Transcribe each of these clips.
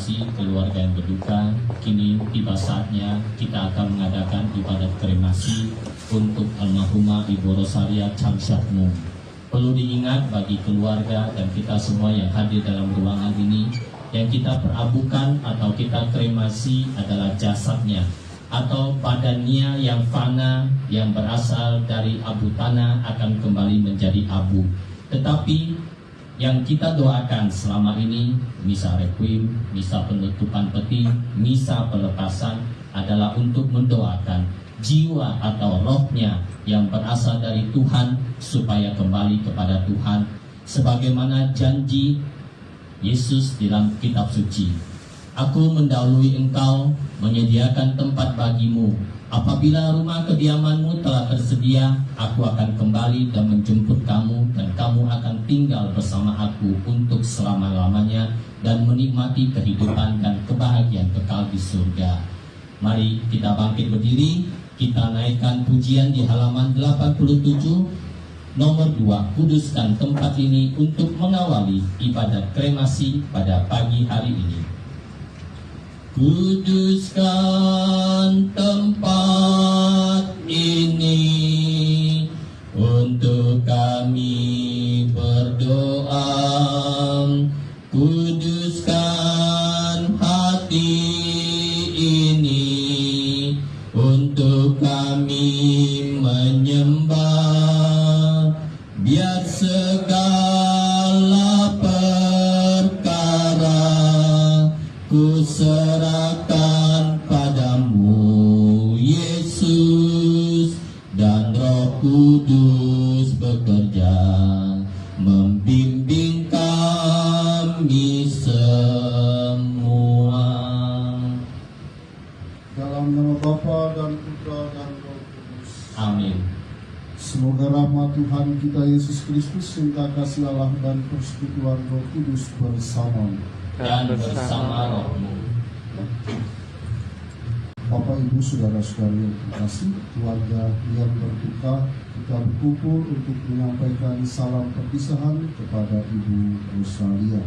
kasih keluarga yang berduka, kini tiba saatnya kita akan mengadakan ibadat kremasi untuk almarhumah Ibu Rosalia Chamsyatmu. Perlu diingat bagi keluarga dan kita semua yang hadir dalam ruangan ini, yang kita perabukan atau kita kremasi adalah jasadnya atau badannya yang fana, yang berasal dari abu tanah akan kembali menjadi abu. Tetapi yang kita doakan selama ini, misa requiem, misa penutupan peti, misa pelepasan adalah untuk mendoakan jiwa atau rohnya yang berasal dari Tuhan supaya kembali kepada Tuhan sebagaimana janji Yesus dalam kitab suci. Aku mendahului engkau menyediakan tempat bagimu. Apabila rumah kediamanmu telah tersedia, aku akan kembali dan menjemput kamu, dan kamu akan tinggal bersama aku untuk selama-lamanya dan menikmati kehidupan dan kebahagiaan kekal di surga. Mari kita bangkit berdiri, kita naikkan pujian di halaman 87 nomor 2, kuduskan tempat ini untuk mengawali ibadat kremasi pada pagi hari ini. Kuduskan tempat ini untuk kami berdoa. Kuduskan hati ini untuk kami menyembah. Biar segala perkara ku serahkan padamu, Yesus, dan Roh Kudus bekerja membimbing kami semua. Dalam nama Bapa dan Putra dan Roh Kudus. Amin. Semoga rahmat Tuhan kita Yesus Kristus, cinta kasih Allah dan persekutuan Roh Kudus bersama Dan bersama rohmu. Bapak, Ibu, Saudara-saudara yang terkasih, keluarga yang berduka, kita berkumpul untuk menyampaikan salam perpisahan kepada Ibu Rosalia.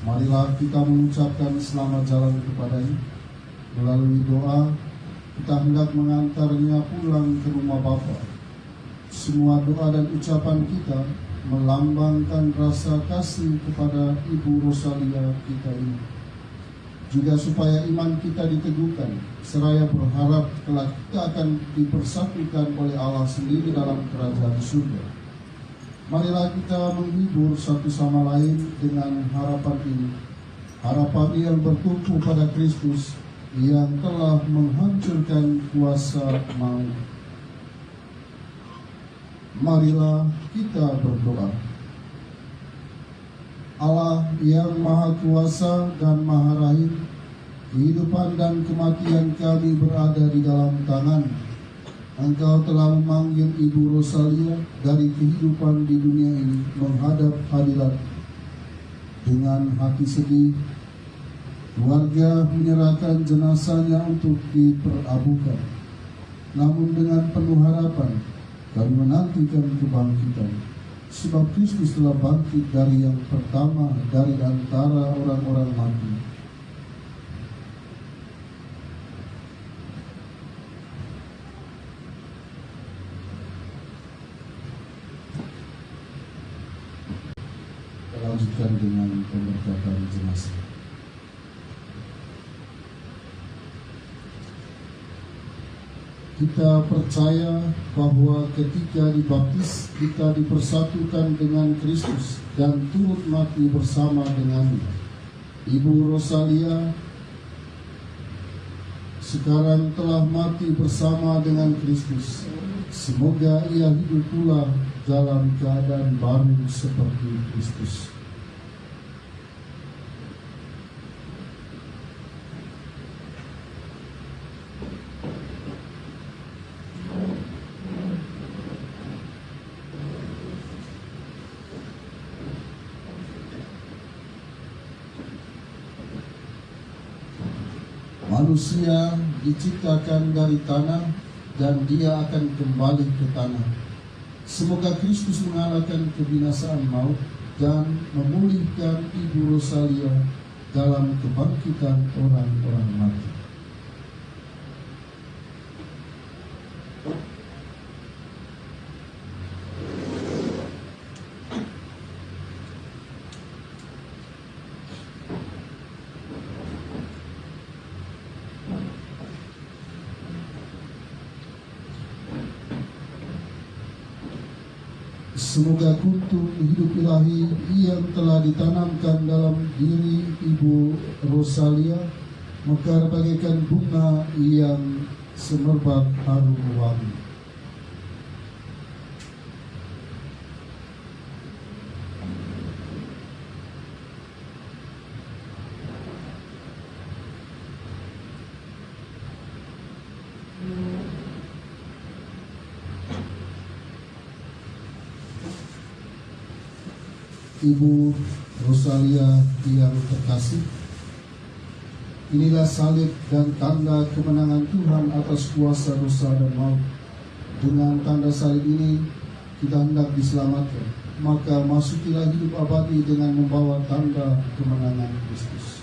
Marilah kita mengucapkan selamat jalan kepadanya. Melalui doa, kita hendak mengantarnya pulang ke rumah Bapa. Semua doa dan ucapan kita melambangkan rasa kasih kepada Ibu Rosalia kita ini. Juga supaya iman kita diteguhkan, seraya berharap kelak kita akan dipersatukan oleh Allah sendiri dalam kerajaan surga. Marilah kita menghibur satu sama lain dengan harapan ini. Harapan yang bertumpu pada Kristus yang telah menghancurkan kuasa maut. Marilah kita berdoa. Allah yang Maha Kuasa dan Maha Rahim, kehidupan dan kematian kami berada di dalam tangan. Engkau telah memanggil Ibu Rosalia dari kehidupan di dunia ini menghadap hadirat. Dengan hati sedih, keluarga menyerahkan jenazahnya untuk diperabukan. Namun dengan penuh harapan, kami menantikan kebangkitan, sebab Kristus telah bangkit dari yang pertama dari antara orang-orang mati. Kita lanjutkan dengan pemberkatan jenazah. Kita percaya bahwa ketika dibaptis, kita dipersatukan dengan Kristus dan turut mati bersama dengannya. Ibu Rosalia sekarang telah mati bersama dengan Kristus. Semoga ia hidup pula dalam keadaan baru seperti Kristus. Manusia diciptakan dari tanah dan dia akan kembali ke tanah. Semoga Kristus mengalahkan kebinasaan maut dan memulihkan Ibu Rosalia dalam kebangkitan orang-orang mati. Semoga kuntum hidup ilahi yang telah ditanamkan dalam diri Ibu Rosalia mekar bagaikan bunga yang semerbak harum wangi. Ibu Rosalia yang terkasih, inilah salib dan tanda kemenangan Tuhan atas kuasa dosa dan maut. Dengan tanda salib ini kita hendak diselamatkan, maka masukilah hidup abadi dengan membawa tanda kemenangan Kristus.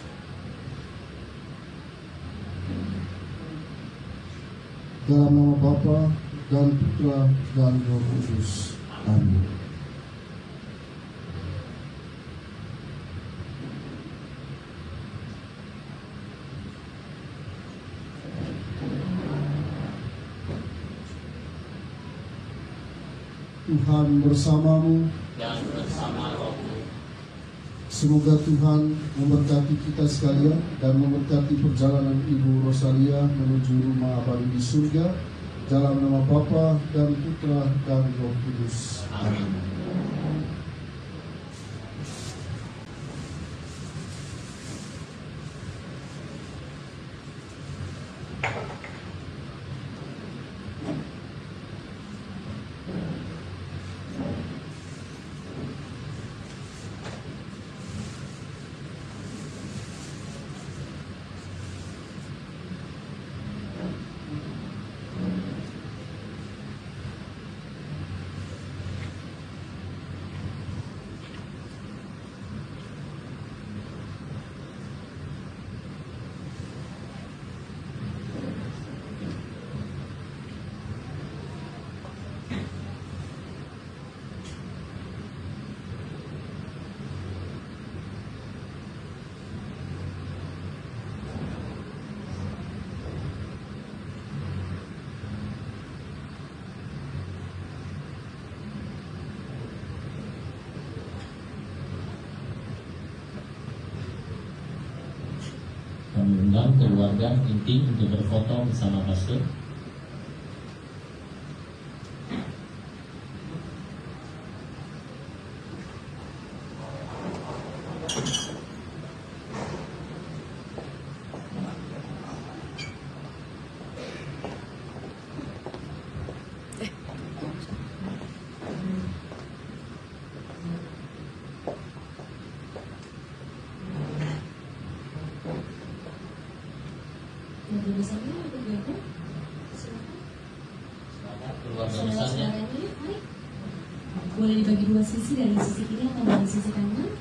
Dalam nama Bapa dan Putra dan Roh Kudus. Amin. Tuhan bersamamu dan bersama rohmu. Semoga Tuhan memberkati kita sekalian dan memberkati perjalanan Ibu Rosalia menuju rumah abadi di surga. Dalam nama Bapa dan Putra dan Roh Kudus. Amin. Kami undang keluarga inti untuk berfoto bersama pastor. Keluarga besarnya untuk gabung, silakan. Keluarga besarnya. Saudara-saudaranya, mari. Boleh dibagi dua sisi, dari sisi kiri atau dari sisi kanan.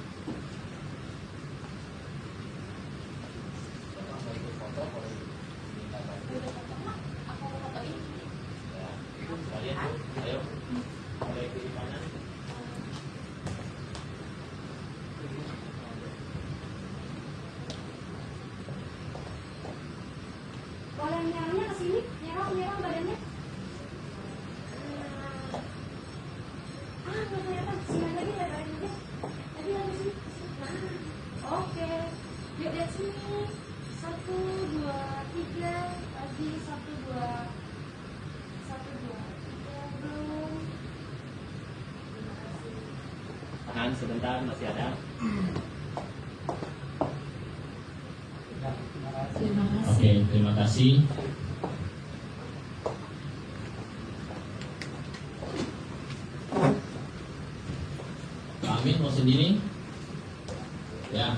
Boleh nyerangnya ke sini, nyerang badannya. Nggak kelihatan, sini lagi lebarin aja. Tadi lagi sini. Nah, oke. Yuk lihat sini. 1, 2, 3. Lagi 1, 2. 1, 2, 3. Belum. Terima kasih. Tahan sebentar, masih ada. Terima kasih. Oke, terima kasih. Pak Amin mau sendiri? Ya.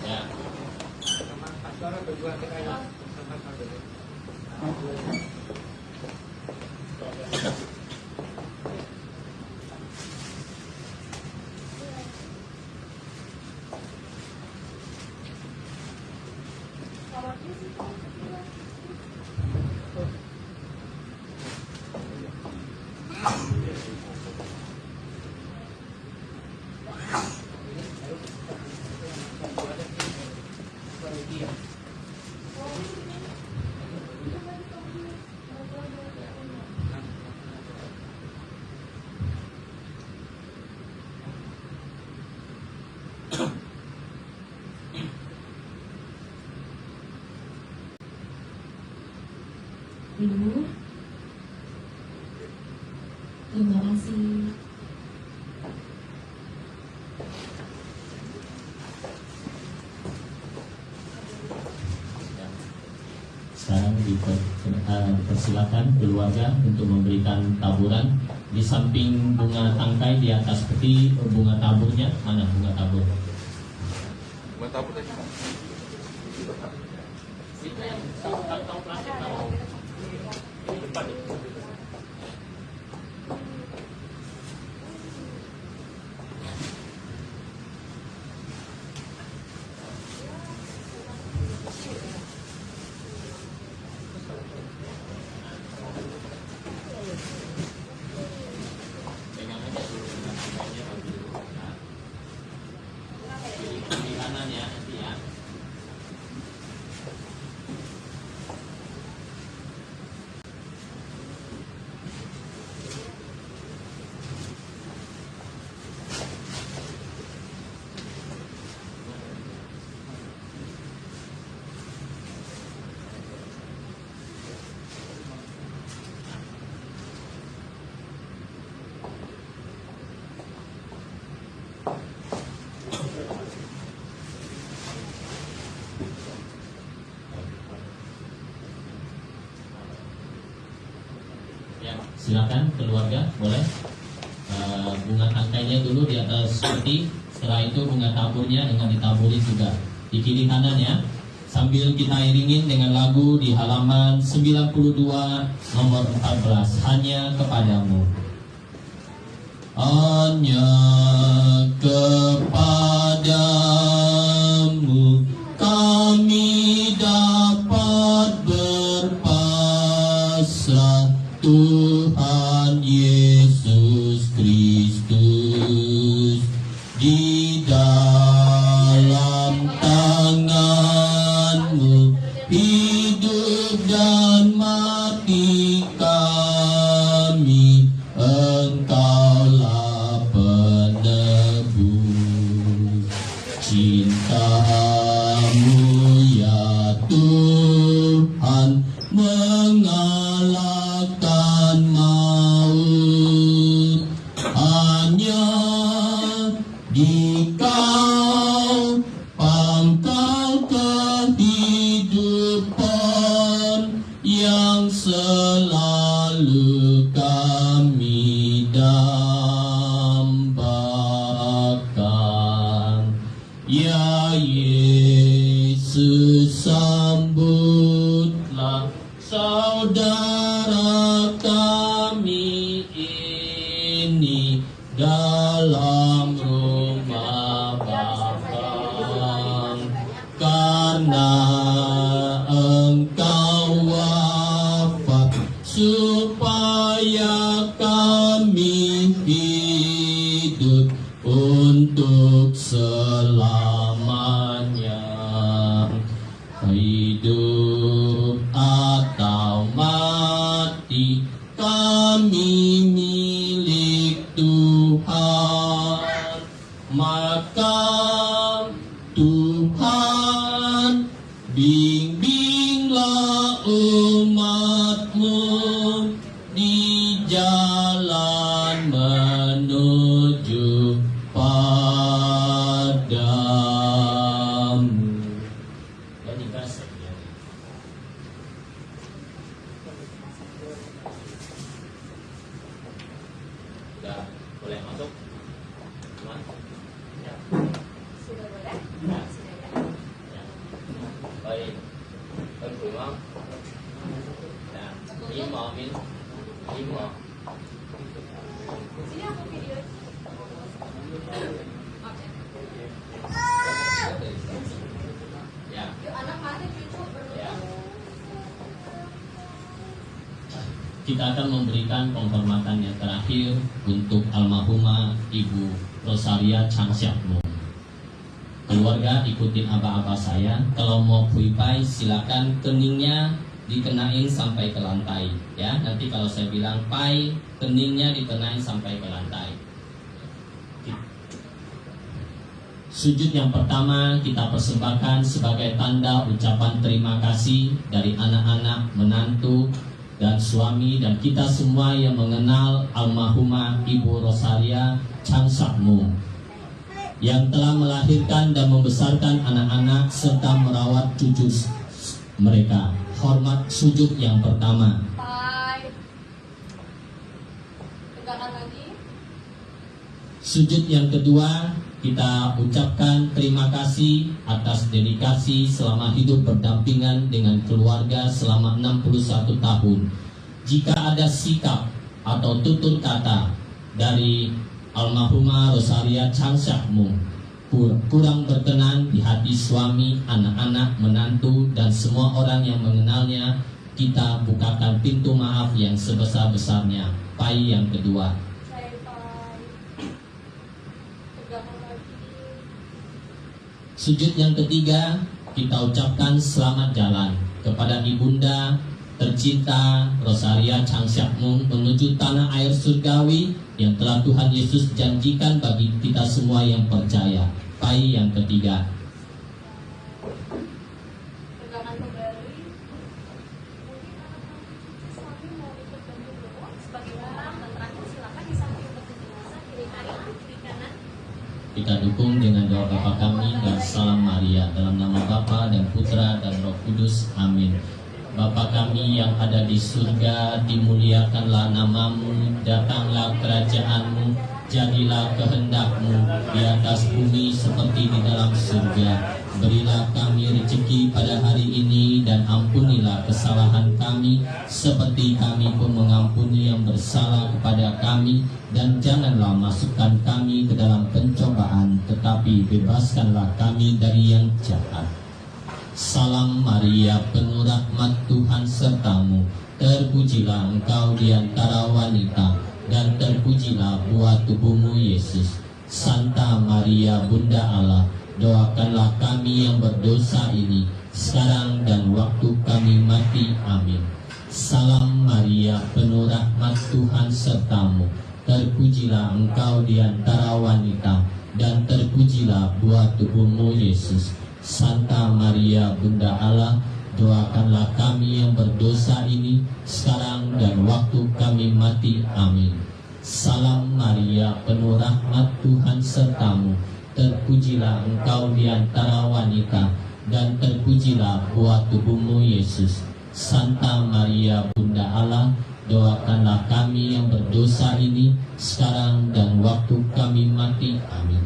Ya. Ibu, terima kasih. Sekarang dipersilakan keluarga untuk memberikan taburan. Di samping bunga tangkai di atas peti bunga taburnya, mana bunga tabur? Bunga tabur tadi. Itu yang kantong plastik tahu. Ini depan. Pegang aja dulu bunga tangkainya ambil dulu. Nah. Di kanan ya nanti ya. Ya, silakan keluarga boleh. Bunga tangkainya dulu di atas peti, setelah itu bunga taburnya dengan ditaburi juga di kiri kanan ya. Sambil kita iringin dengan lagu di halaman 92 nomor 14, Hanya Kepadamu. Hanya kepadamu kami dapat berpasrah, Tuhan Yesus Kristus. Di dalam tangan-Mu hidup dan mati kami, Engkaulah penebus. Cinta-Mu ya Tuhan mengalahkan maut. Hanya di Kau pangkal kehidupan yang selalu kami dambakan. Ya Yesus, sambutlah saudara kami ini dalam rumah Bapa, karena Engkau wafat supaya kami hidup untuk selamanya. Hidup atau mati kami milik Tuhan, maka Tuhan bimbinglah umat-Mu di jalan menuju Padamu. Dan dikasih ya. Sudah boleh masuk? Teman? Ya. Sudah boleh? Ya. Sudah ya? Ya. Baik. Berdoa. Ya. Lima min. Lima. Sini aku video. Ya. Yuk anak mati cucu Ya. berdoa. Kita akan memberikan penghormatan yang terakhir untuk almarhumah Ibu Rosaria Changsiakmung. Keluarga ikutin aba-aba saya. Kalau mau puipai silakan keningnya dikenain sampai ke lantai ya. Nanti kalau saya bilang pai, keningnya dikenain sampai ke lantai. Sujud yang pertama kita persembahkan sebagai tanda ucapan terima kasih dari anak-anak, menantu, dan suami, dan kita semua yang mengenal almarhumah Ibu Rosaria Changsakmu yang telah melahirkan dan membesarkan anak-anak serta merawat cucu mereka. Hormat sujud yang pertama. Bye. Tegakkan lagi. Sujud yang kedua, kita ucapkan terima kasih atas dedikasi selama hidup berdampingan dengan keluarga selama 61 tahun. Jika ada sikap atau tutur kata dari almarhumah Rosaria Changsakmu kurang berkenan di hati suami, anak-anak, menantu, dan semua orang yang mengenalnya, kita bukakan pintu maaf yang sebesar-besarnya. Pai yang kedua. Saya bye. Tegakkan lagi. Sujud yang ketiga, kita ucapkan selamat jalan kepada ibunda tercinta Rosaria Changsakmu menuju tanah air surgawi yang telah Tuhan Yesus janjikan bagi kita semua yang percaya. Pai yang ketiga. Tegakkan kembali. Mungkin anak-anak suami mau ikut bantu doa sebagai orang, dan terakhir silakan di samping peti jenazah kiri kanan, kiri kanan. Kita dukung dengan doa Bapa kami dan salam Maria dalam nama Bapa dan Putra dan Roh Kudus. Amin. Bapa kami yang ada di surga, dimuliakanlah namamu, datanglah kerajaanmu, jadilah kehendakmu di atas bumi seperti di dalam surga. Berilah kami rezeki pada hari ini dan ampunilah kesalahan kami seperti kami pun mengampuni yang bersalah kepada kami, dan janganlah masukkan kami ke dalam pencobaan, tetapi bebaskanlah kami dari yang jahat. Salam Maria, penuh rahmat, Tuhan sertamu. Terpujilah engkau di antara wanita, dan terpujilah buah tubuhmu Yesus. Santa Maria, Bunda Allah, doakanlah kami yang berdosa ini, sekarang dan waktu kami mati. Amin. Salam Maria, penuh rahmat, Tuhan sertamu. Terpujilah engkau di antara wanita, dan terpujilah buah tubuhmu Yesus. Santa Maria, Bunda Allah, doakanlah kami yang berdosa ini, sekarang dan waktu kami mati. Amin. Salam Maria, penuh rahmat, Tuhan sertamu. Terpujilah engkau di antara wanita, dan terpujilah buah tubuhmu Yesus. Santa Maria, Bunda Allah, doakanlah kami yang berdosa ini, sekarang dan waktu kami mati. Amin.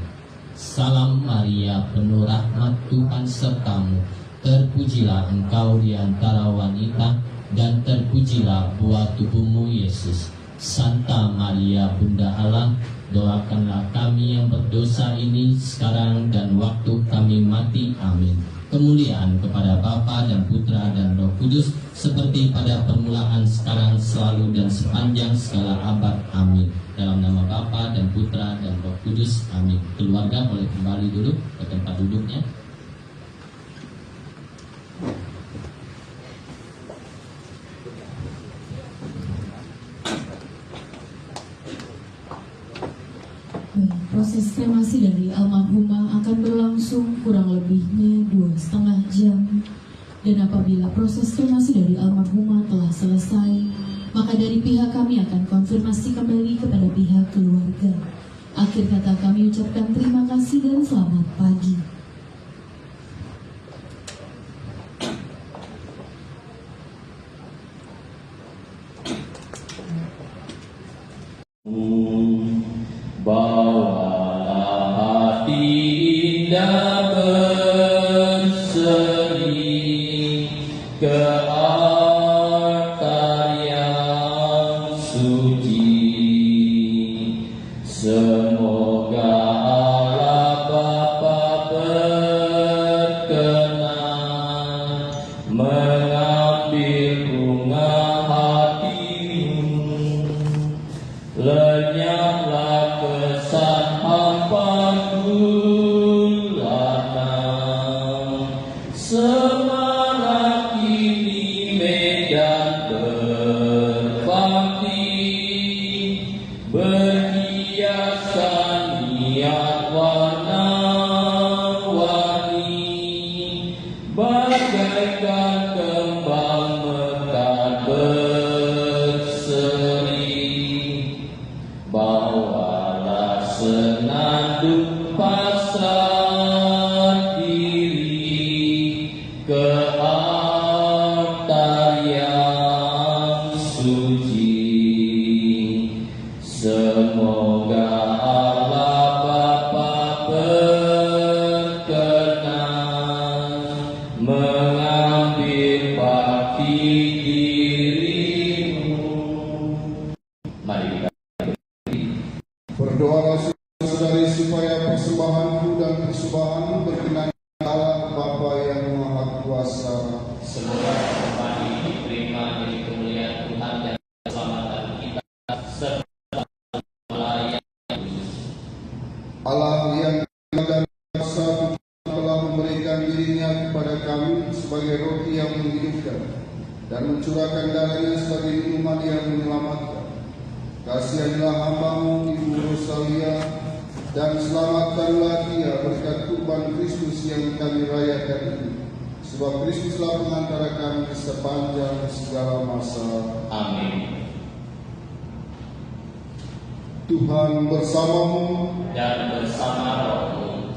Salam Maria, penuh rahmat, Tuhan sertamu. Terpujilah engkau di antara wanita, dan terpujilah buah tubuhmu Yesus. Santa Maria, Bunda Allah, doakanlah kami yang berdosa ini, sekarang dan waktu kami mati. Amin. Kemuliaan kepada Bapa dan Putra dan Roh Kudus, seperti pada permulaan, sekarang, selalu, dan sepanjang segala abad. Amin. Dalam nama Bapa dan Putra dan Roh Kudus. Amin. Keluarga boleh kembali duduk ke tempat duduknya. Proses kremasi dari almarhumah akan berlangsung kurang lebihnya 2,5 jam. Dan apabila proses kremasi dari almarhumah telah selesai, maka dari pihak kami akan konfirmasi kembali kepada pihak keluarga. Akhir kata kami ucapkan terima kasih dan selamat pagi. Bawalah hati indah berseri ke altar yang suci. Semoga Allah Bapa berkenan mengambil bunga hatimu. Lenyaplah kesan hampa gulana, bagaikan kembang mekar berseri. Bawalah senandung pasrah diri ke altar yang suci. Semoga Allah Bapa berkenan mengambil bakti dirimu. Mari kita Berdoalah saudari supaya persembahanku dan persembahanmu berkenan Allah Bapa yang Maha Kuasa. semoga persembahan ini diterima dari kemuliaan Tuhan dan keselamatan kita serta melayani Allah yang dan kuasa telah memberikan dirinya kepada kami sebagai roti yang menghidupkan dan mencurahkan darahnya sebagai minuman yang menyelamatkan. Kasihanlah hamba-Mu Ibu Rosalia dan selamatkanlah dia berkat kurban Kristus yang kami rayakan ini. Sebab Kristuslah pengantara kami sepanjang segala masa. Amin. Tuhan bersamamu. Dan bersama rohmu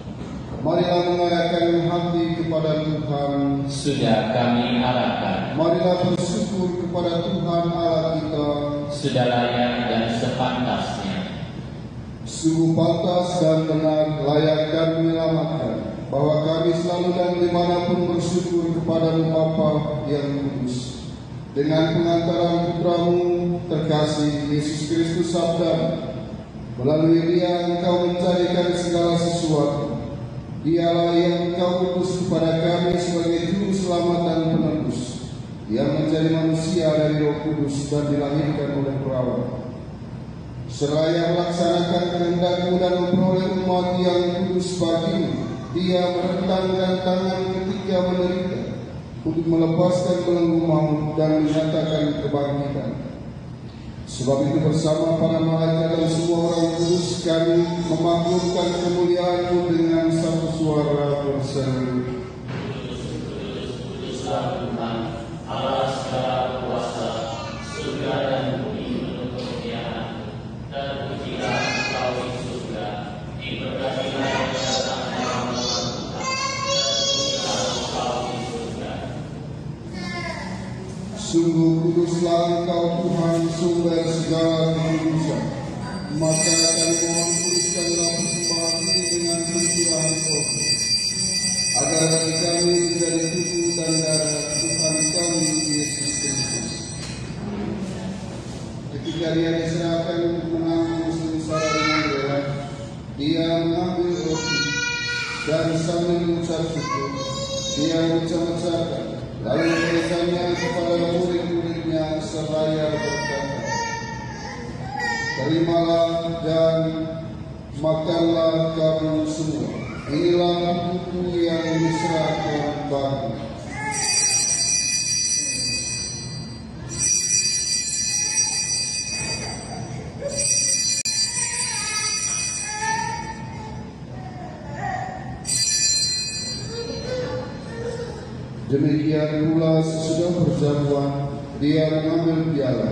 Marilah mengarahkan hati kepada Tuhan. sudah kami arahkan, Marilah bersyukur kepada Tuhan Allah kita. sudah layak dan sepantasnya. Sungguh pantas dan benar, layak dan menyelamatkan, bahwa kami selalu dan dimanapun bersyukur kepada-Mu Bapa yang kudus. Dengan pengantaran Putra-Mu terkasih Yesus Kristus Sabda, melalui Dia Engkau mencarikan segala sesuatu. Dialah yang Engkau utus kepada kami sebagai juru selamat dan penebus, yang menjadi manusia dari Roh Kudus dan dilahirkan oleh perawan. Seraya melaksanakan kehendak-Mu dan memperoleh umat yang kudus bagimu, Dia merentangkan tangan ketika menderita untuk melepaskan belenggu maut dan menyatakan kebangkitan. Sebab itu bersama para malaikat dan semua orang kudus kami memakmurkan kemuliaan-Mu dengan satu suara berseru. Tuhan Allah segala kuasa, surga dan bumi menuntut kemuliaan. Terpujilah Engkau di surga, diberkatilah yang datang dalam nama Tuhan. Terpujilah Engkau di surga. Sungguh kuduslah Engkau Tuhan, sumber segala kekudusan. Maka kami mohon kuduskanlah persembahan ini dengan pencurahan Roh, agar bagi kami menjadi tubuh dan darah Tuhan kami Yesus Kristus. Ketika Dia diserahkan untuk menanggung sengsara dengan rela, Dia mengambil roti dan sambil mengucap syukur, Dia mengucap-ucapkan, lalu memberikannya kepada murid-muridnya seraya berkata, terimalah dan makanlah kamu semua. Inilah tubuhku yang diserahkan bagimu. Demikian pula sesudah perjamuan, Dia mengambil piala.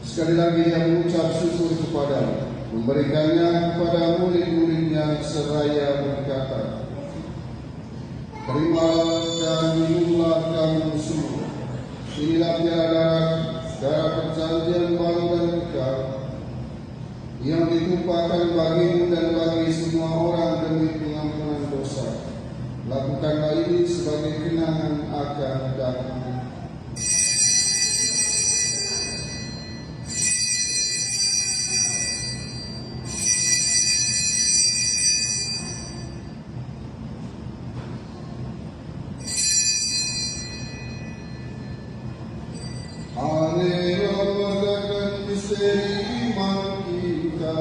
Sekali lagi Dia mengucap syukur kepada, memberikannya kepada murid-muridnya seraya berkata, terimalah dan minumlah kamu semua. Inilah piala darah perjanjian baru dan kekal, yang ditumpahkan bagimu dan bagi semua orang demi pengampunan dosa. Lakukanlah ini sebagai kenangan akan aku. Aleluia, misteri iman kita.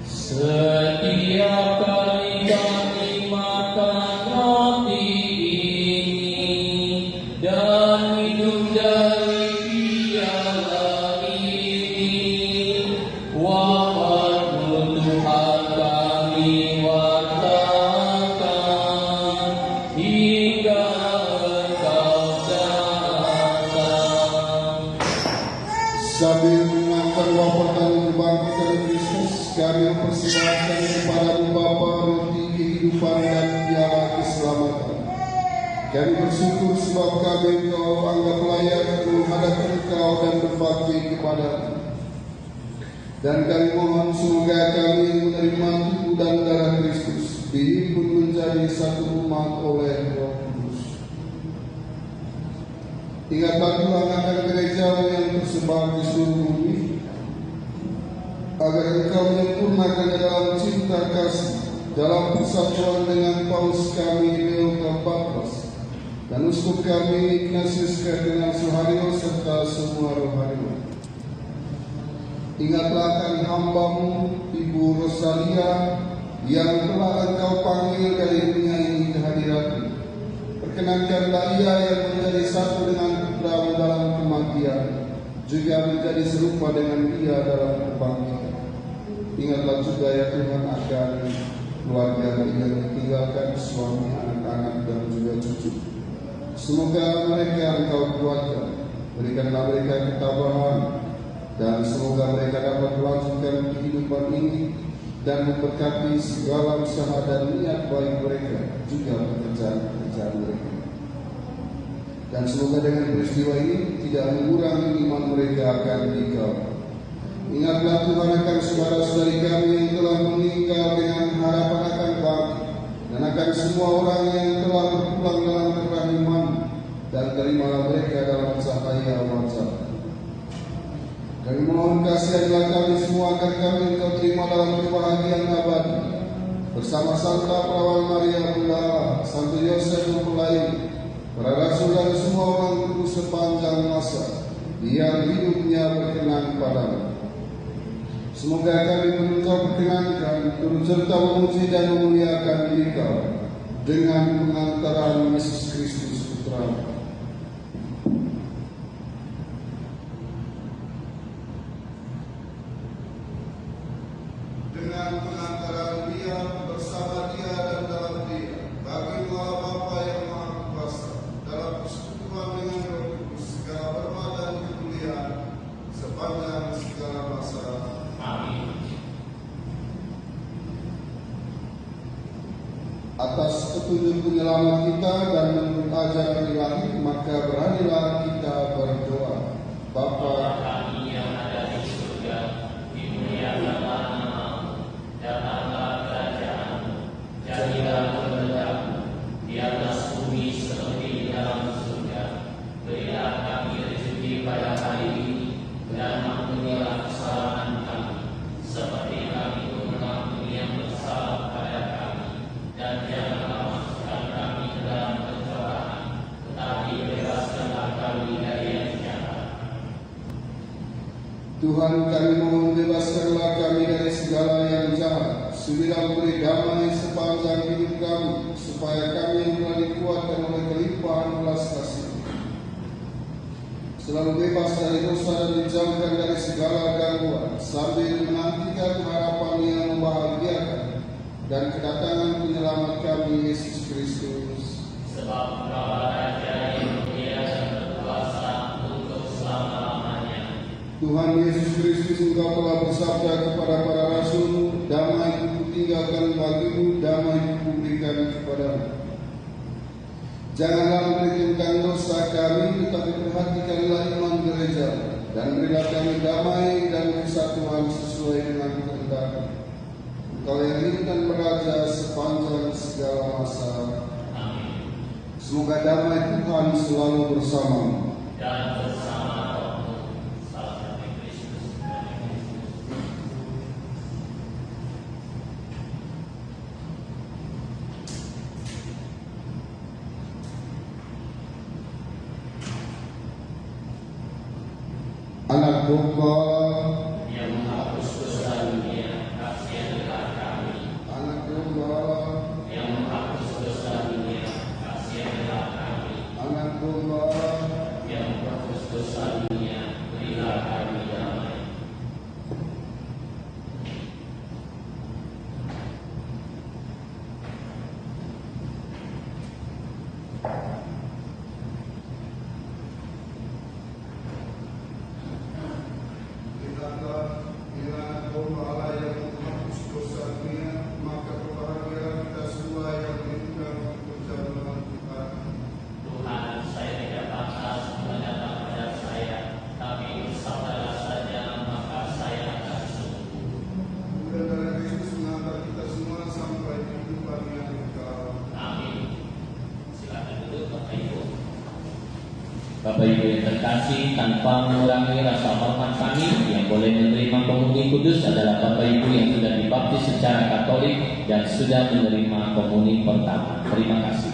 Setiap kali kami makan roti ini dan Kami bersyukur sebab kami Engkau anggap layak menghadap Engkau dan berbakti kepadamu. Dan kami mohon semoga kami menerima tubuh dan darah Kristus dihimpun menjadi satu umat oleh Roh Kudus. Ingatlah Tuhan akan gereja yang tersebar di seluruh bumi, agar Engkau menyempurnakannya dalam cinta kasih, dalam persatuan dengan Paus kami Leo ke-14 dan uskup kami Ignatius Kardinal Suharyo serta semua rohaniwan. Ingatlah akan hamba-Mu Ibu Rosalia yang telah Engkau panggil dari dunia ini ke hadirat-Mu. Perkenankanlah ia yang menjadi satu dengan Putra-Mu dalam kematian, juga menjadi serupa dengan Dia dalam kebangkitan. Ingatlah juga ya Tuhan akan keluarga yang ditinggalkan, suami, anak-anak dan juga cucu. Semoga mereka Engkau kuatkan, berikanlah mereka ketabahan, dan semoga mereka dapat melanjutkan kehidupan ini dan memberkati segala usaha dan niat baik mereka, juga pekerjaan-pekerjaan mereka. Dan semoga dengan peristiwa ini tidak mengurangi iman mereka akan Engkau. Ingatlah Tuhan akan saudara-saudari kami yang telah meninggal dengan harapan akan bangkit, dan akan semua orang yang telah berpulang dalam kerahiman, dan terimalah mereka dalam cahaya wajah. Kami mohon kasihanlah kami semua agar kami Engkau terima dalam kebahagiaan abadi bersama Santa Perawan Maria Bunda Allah, Santo Yosef Mempelai, para rasul dan semua orang kudus sepanjang masa yang hidupnya berkenan padamu. Semoga kami Engkau perkenankan turut serta memuji dan memuliakan Engkau dengan pengantaran Yesus Kristus Putra-Mu. Dengan pengantaran Dia, bersama Dia dan dalam Dia, bagi Allah Bapa yang Maha Kuasa, dalam persekutuan dengan Roh Kudus, segala hormat dan kemuliaan sepanjang segala masa. Amin. Atas petunjuk penyelamat kita dan menurut ajaran ilahi, maka beranilah kita berdoa. Bapa kami yang ada di surga, dimuliakanlah namamu, datanglah kerajaan-Mu, jadilah kehendak-Mu di atas bumi seperti di dalam surga. Berilah kami rezeki pada hari ini, dan ampunilah kesalahan kami, seperti kami pun mengampuni yang bersalah pada kami, dan janganlah masukkan kami ke dalam pencobaan, tetapi bebaskanlah kami dari yang jahat. Tuhan, kami mohon bebaskanlah kami dari segala yang jahat, sudilah beri damai sepanjang hidup kami, supaya kami yang telah dikuatkan oleh kelimpahan belas kasih selalu bebas dari dosa dan dijauhkan dari segala gangguan, sambil menantikan harapan yang membahagiakan dan kedatangan penyelamat kami Yesus Kristus. Sebab Engkau Raja yang mulia dan berkuasa untuk selama-lamanya. Tuhan Yesus Kristus, Engkau telah bersabda kepada para rasul, damai ku tinggalkan bagimu, damai ku berikan kepadamu. Janganlah memperhitungkan dosa kami, tetapi perhatikanlah iman gereja, dan berilah kami damai dan kesatuan sesuai dengan kehendak-Mu. Engkau yang hidup dan beraja sepanjang segala masa. Amin. Semoga damai Tuhan selalu bersamamu. Dan bersama Roh-Mu, salam Kristus. Anak domba yang menghapus dosa dunia, kasihanlah kami. Anak domba yang menghapus dosa dunia, kasihanlah kami. Anak domba yang menghapus dosa dunia, berilah kami damai. Bapak Ibu yang terkasih, tanpa mengurangi rasa hormat kami, yang boleh menerima komuni kudus adalah Bapak Ibu yang sudah dibaptis secara Katolik dan sudah menerima komuni pertama. Terima kasih.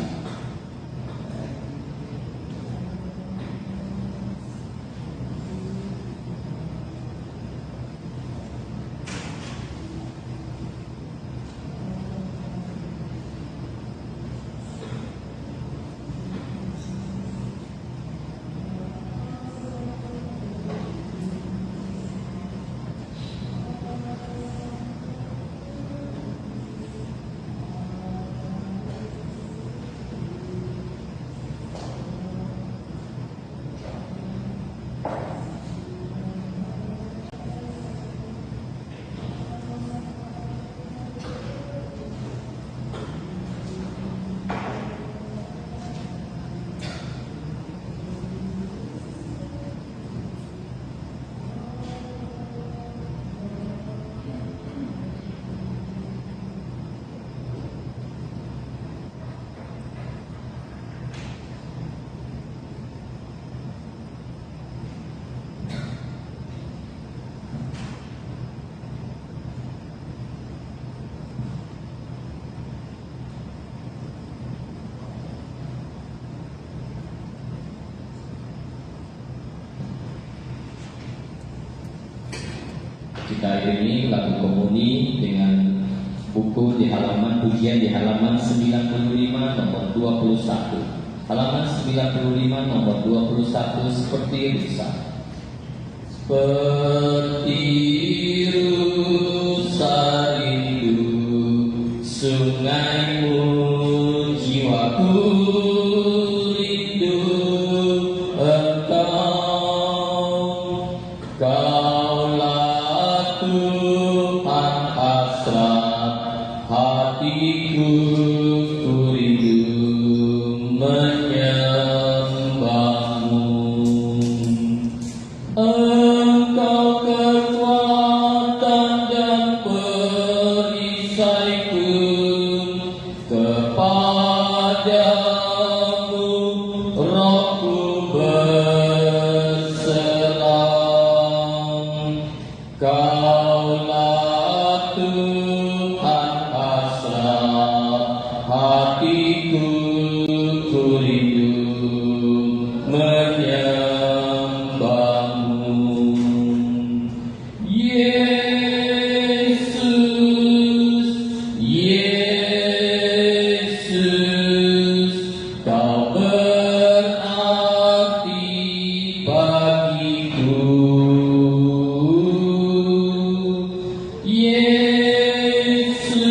Kita iringi lagu komuni dengan buku di halaman pujian di halaman 95 nomor 21. Halaman 95 nomor 21 seperti rusa. Seperti rusa rindu sungaimu, jiwaku rindu engkau. Kaulah Tuhan hasrat hatiku, ku rindu menyembahmu. Engkau kekuatan dan perisaiku, kepadamu rohku berserah. Kaulah Tuhan hasrat hatiku, ku rindu menyembahmu. Yesus, Yesus, kau berarti bagiku. Yesus,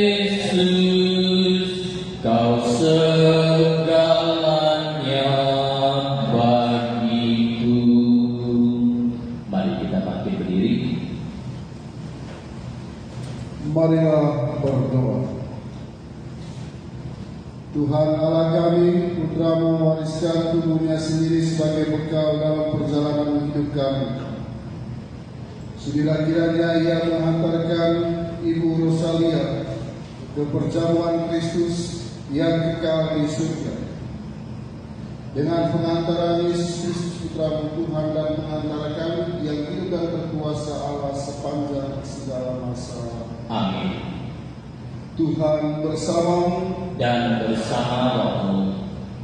Yesus, kau segalanya bagiku. Mari kita bangkit berdiri. Marilah berdoa. Tuhan Allah kami, Putra-Mu mewariskan tubuhnya sendiri sebagai bekal dalam perjalanan hidup kami. Sudilah kiranya Ia menghantarkan Ibu Rosalia ke perjamuan Kristus yang kekal di surga. Dengan pengantaran Yesus Kristus Putra-Mu Tuhan dan pengantara kami yang hidup dan berkuasa Allah sepanjang segala masa. Amin. Tuhan bersamamu. Dan bersama rohmu.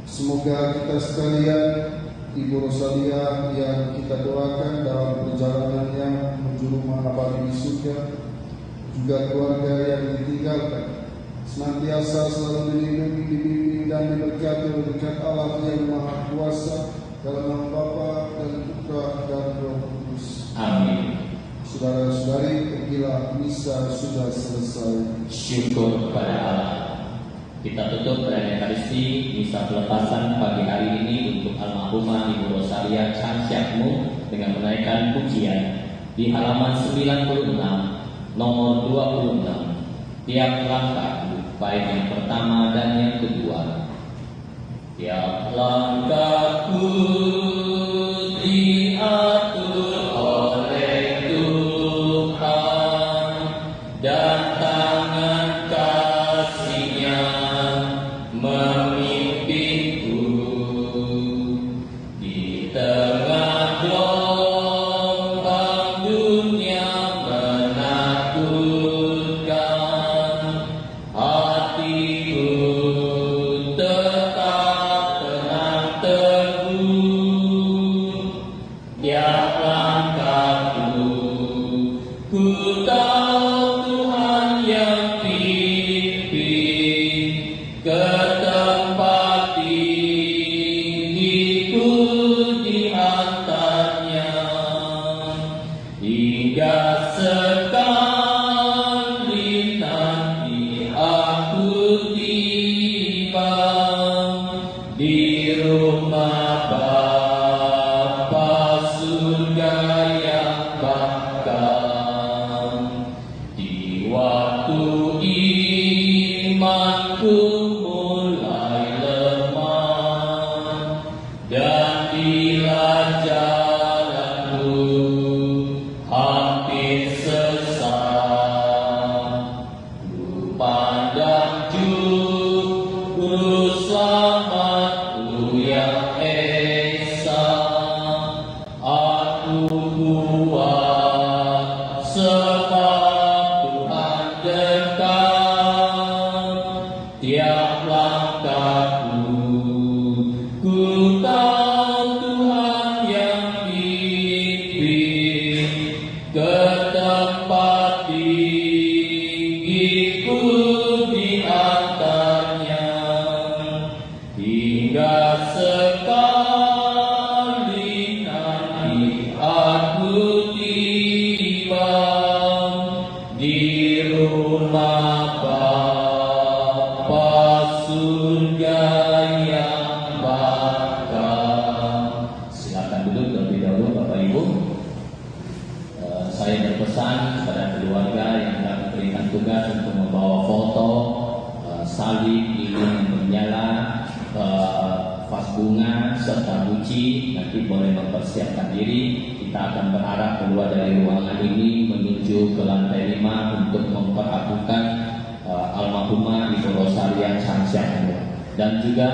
Semoga kita sekalian, Ibu Rosalia yang kita doakan dalam perjalanannya menuju rumah abadi di surga, juga keluarga yang ditinggalkan, senantiasa selalu dilindungi, dibimbing dan diberkati oleh berkat Allah yang Maha Kuasa, dalam nama Bapa dan Putra dan Roh Kudus. Amin. Saudara-saudari, pergilah, misa sudah selesai. Syukur kepada Allah. Kita tutup perayaan Ekaristi misa pelepasan pagi hari ini untuk almarhumah Ibu Rosalia Chansyakmu dengan menaikkan pujian di halaman 96 nomor 26. Tiap langkah, baik yang pertama dan yang kedua. Tiap langkahku diatur oleh Tuhan dan tangan kasih-Nya memimpin imanku mulai lemah, dan bila jalanku hampir sesat, ku pandang juru selamatku yang esa. Aku kuat sebab Tuhan dekat, tiap langkahku ku tahu Tuhan yang pimpin ke tempat tinggiku diantarnya, hingga sekali nanti aku tiba di rumah Bapa surga yang bakal. Silakan duduk terlebih dahulu Bapak Ibu. Saya berpesan kepada keluarga yang telah diberikan tugas untuk membawa foto, salib, lilin yang menyala, vas bunga serta buci. Nanti boleh mempersiapkan diri. Kita akan berarah keluar dari ruangan ini menuju ke lantai 5 untuk memperlakukan almarhumah Ibu Rosaria Chansyatmur. Dan juga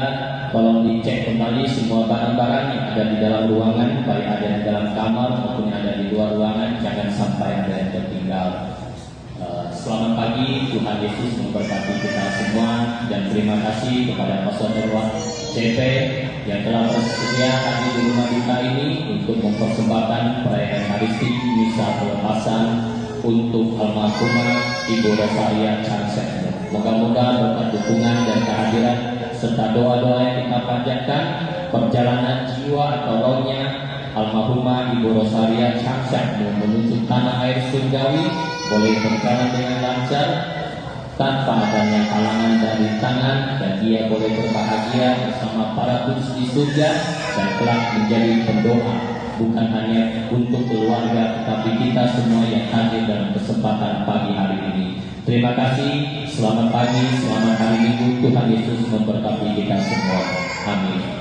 tolong dicek kembali semua barang-barang yang ada di dalam ruangan, baik ada di dalam kamar maupun yang ada di luar ruangan, jangan sampai ada yang tertinggal. Selamat pagi, Tuhan Yesus memberkati kita semua, dan terima kasih kepada Pastor CP yang telah bersedia hadir di rumah kita ini untuk mempersembahkan perayaan Ekaristi misa pelepasan untuk almarhumah Ibu Rosaria Chansyatmur. Moga-moga berkat dukungan dan kehadiran serta doa-doa yang kita panjatkan, perjalanan jiwa atau rohnya almarhumah Ibu Rosaria Chansyatmur menuju tanah air surgawi boleh berjalan dengan lancar tanpa adanya halangan dari tangan, dan dia boleh berbahagia bersama para kudus di surga dan kelak menjadi pendoa bukan hanya untuk keluarga tetapi kita semua yang hadir dalam kesempatan pagi hari ini. Terima kasih, selamat pagi, selamat hari Minggu. Tuhan Yesus memberkati kita semua. Amin.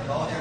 bawahnya